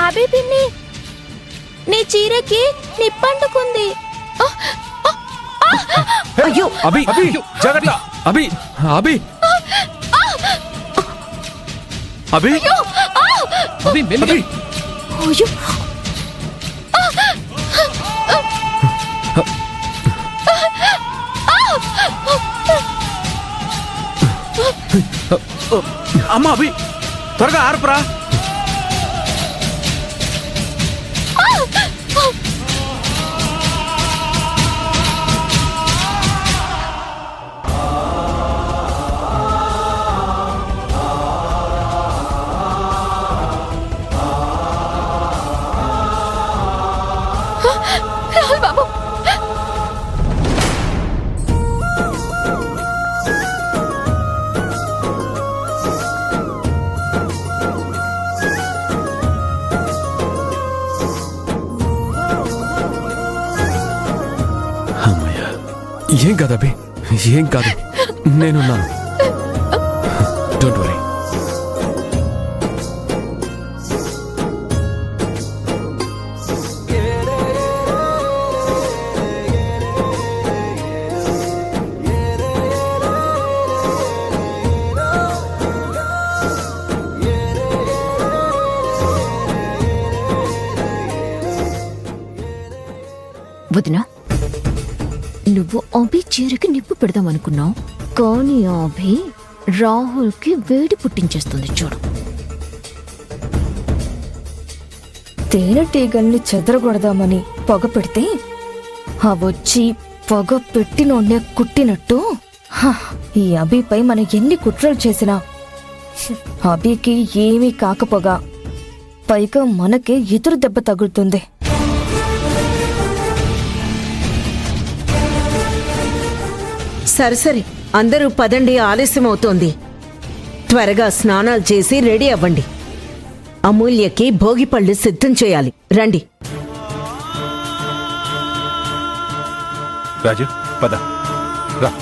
అభి పిన్ని, నీ చీరకి నిప్పంటుకుంది. అయ్యో అభి జాగ్రత్త. అభి అభి అభి అభి మెల్లి. అయ్యో అమ్మా అభి త్వరగా ఆర్పరా. రాహుల్ బాబు, అమ్మయ్యా, ఏం కాదు అభి, ఏం కాదు, నేనున్నాను. Don't worry. వదినా, నువ్వు అభి చీరకి నిప్పు పెడదామనుకున్నావు, కానీ అభి రాహుల్కి వేడి పుట్టించేస్తుంది చూడు. తేనెటీగల్ని చెదరగొడదామని పొగ పెడితే అవొచ్చి పొగ పెట్టినోడ్నే కుట్టినట్టు ఈ అభిపై మనం ఎన్ని కుట్రలు చేసినా అభికి ఏమీ కాకపోగా పైగా మనకే ఎదురు దెబ్బ తగులుతుంది. సరే అందరూ పదండి, ఆలస్యం అవుతోంది. త్వరగా స్నానాలు చేసి రెడీ అవ్వండి. అమూల్యకి భోగిపళ్ళు సిద్ధం చేయాలి. రండి. రాజు పద రా.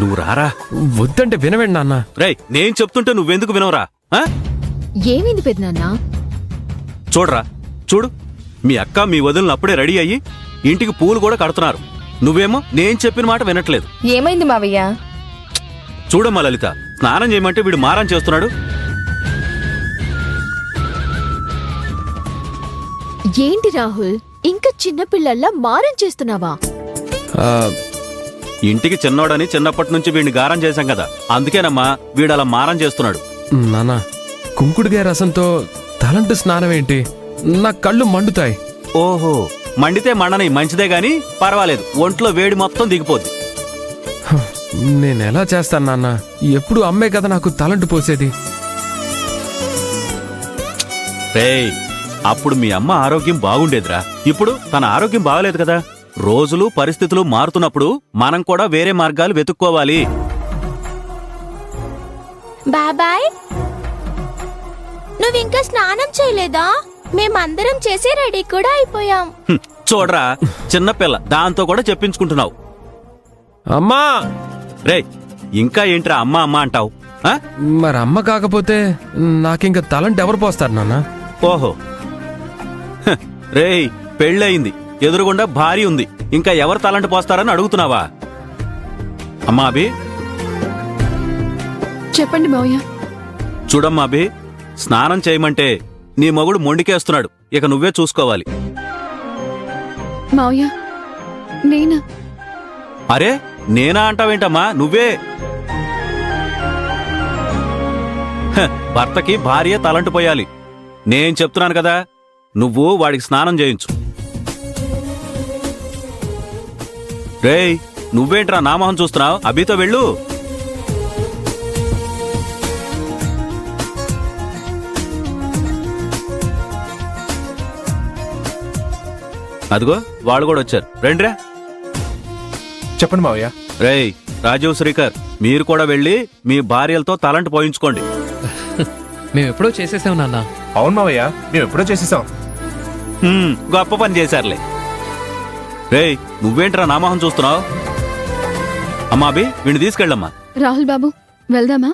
నువ్వు రారా. వద్దంటే వినవేండి నాన్న. రేయ్, నేను చెప్తుంటే నువ్వెందుకు వినవరా? ఏమైంది పెద్దనాన్న? చూడరా, చూడు, మీ అక్క మీ వదిలిన అప్పుడే రెడీ అయ్యి ఇంటికి పూలు కూడా కడుతున్నారు. నువ్వేమో నేను చెప్పిన మాట వినట్లేదు. ఏమైంది మావయ్య? చూడమ్మా లలిత, స్నానం చేయమంటే వీడు మారం చేస్తున్నాడు. ఏంటి రాహుల్, ఇంకా చిన్నపిల్లల్లా మారం చేస్తున్నావా? ఇంటికి చిన్నోడని చిన్నప్పటి నుంచి వీడిని గారం చేశాం కదా, అందుకేనమ్మా వీడు అలా మారం చేస్తున్నాడు. నాన్న, కుంకుడుగాయ రసంతో తలంటు స్నానం ఏంటి? నా కళ్ళు మండుతాయి. ఓహో, మండితే మండని, మంచిదే గాని పర్వాలేదు, ఒంట్లో వేడి మొత్తం దిగిపోద్ది. నేనెలా చేస్తాను నాన్న? ఎప్పుడు అమ్మే కదా నాకు తలంటు పోసేది. రేయ్, అప్పుడు మీ అమ్మ ఆరోగ్యం బాగుండేదిరా. ఇప్పుడు తన ఆరోగ్యం బాగలేదు కదా. రోజులు పరిస్థితులు మారుతున్నప్పుడు మనం కూడా వేరే మార్గాలు వెతుక్కోవాలి. బాబాయ్, నువ్వింకా స్నానం చేయలేదా? మేమందరం చేసి రెడీ కూడా అయిపోయాం. చూడరా, చిన్నపిల్ల, దాంతో కూడా చెప్పించుకుంటున్నావు. అమ్మా! రేయ్, ఇంకా ఏంట్రా అమ్మా అమ్మా అంటావు? మరి అమ్మ కాకపోతే నాకింక తలంటు ఎవరు పోస్తారు నాన్న? ఓహో, రేయ్, పెళ్ళయింది, ఎదురుగుండా భార్య ఉంది, ఇంకా ఎవరు తలంటు పోస్తారని అడుగుతున్నావా? అమ్మా అభి, చెప్పండి మావయ్య. చూడమ్మా అభి, స్నానం చేయమంటే నీ మొగుడు మొండికేస్తున్నాడు, ఇక నువ్వే చూసుకోవాలి. మావయ్య, నేనా? అరే, నేనా అంటావేంటమ్మా? నువ్వే. భర్తకి భార్య తలంటు పోయాలి. నేను చెప్తున్నాను కదా, నువ్వు వాడికి స్నానం చేయించు. రేయ్, నువ్వేంట్రా నా మొహం చూస్తున్నావు? అభితో వెళ్ళు. అదిగో వాళ్ళు కూడా వచ్చారు. రండిరా. చెప్పండి మావయ్య. రేయ్, రాజీవ్, శ్రీకర్, మీరు కూడా వెళ్ళి మీ భార్యలతో తలంటు పోయించుకోండి. మేము ఎప్పుడో చేసేసాం నాన్న. అవును మావయ్య, మేము ఎప్పుడో చేసేసాం. గొప్ప పని చేశారులే. రేయ్, నువ్వేంట్రా నా మొహం చూస్తున్నావు? అమ్మా అభి, వీడిని తీసుకెళ్ళమ్మా. రాహుల్ బాబు వెళ్దామా?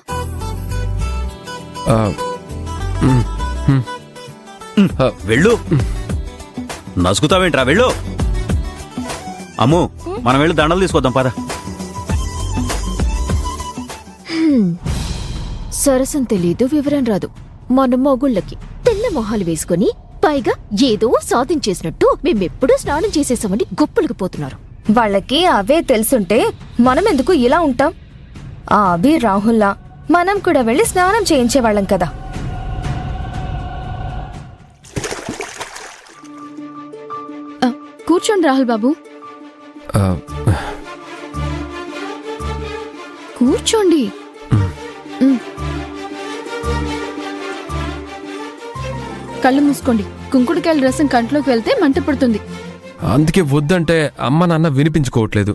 వెళ్ళు. నసుకుతావేంట్రా? వెళ్ళు. అమ్ము, మనం వెళ్ళి దండలు తీసుకొద్దాం పద. సరసం తెలీదు, వివరం రాదు. మన మొగుళ్ళకి తెల్ల మొహాలు వేసుకుని పైగా ఏదో సాధించేసినట్టు మేమెప్పుడూ స్నానం చేసేసామని గొప్పలకు పోతున్నారు. వాళ్ళకి అవే తెలుసుంటే మనం ఎందుకు ఇలా ఉంటాం? ఆ అభి రాహుల్లా మనం కూడా వెళ్ళి స్నానం చేయించేవాళ్ళం కదా. కూర్చోండి రాహుల్ బాబు, ఆ, కూర్చోండి. కళ్ళు మూసుకోండి. కుంకుడుకాయల రసం కంట్లోకి వెళ్తే మంట పుడుతుంది. అందుకే వద్దంటే అమ్మ నాన్న వినిపించుకోవట్లేదు.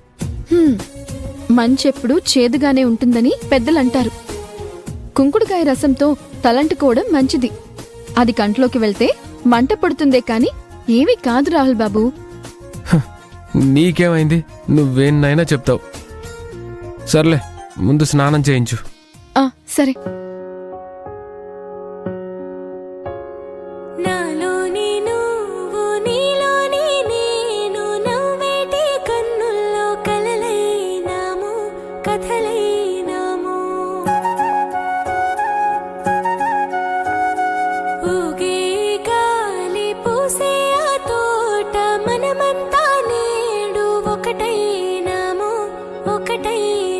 మంచెప్పుడు చేదుగానే ఉంటుందని పెద్దలంటారు. కుంకుడుకాయ రసంతో తలంటుకోవడం మంచిది. అది కంట్లోకి వెళ్తే మంట పుడుతుందే కాని ఏమీ కాదు రాహుల్ బాబు. నీకేమైంది? నువ్వేనైనా చెప్తావు. సర్లే, ముందు స్నానం చేయించు. సరే. నాలోని నువ్వు నీలోని నేను నవ్వేటి కన్నుల్లో కలలైనాము కథలైనాము ఊగే గాలి పూసే ఆ తోట మనమంతా నేడు ఒకటైనాము ఒకటైనాము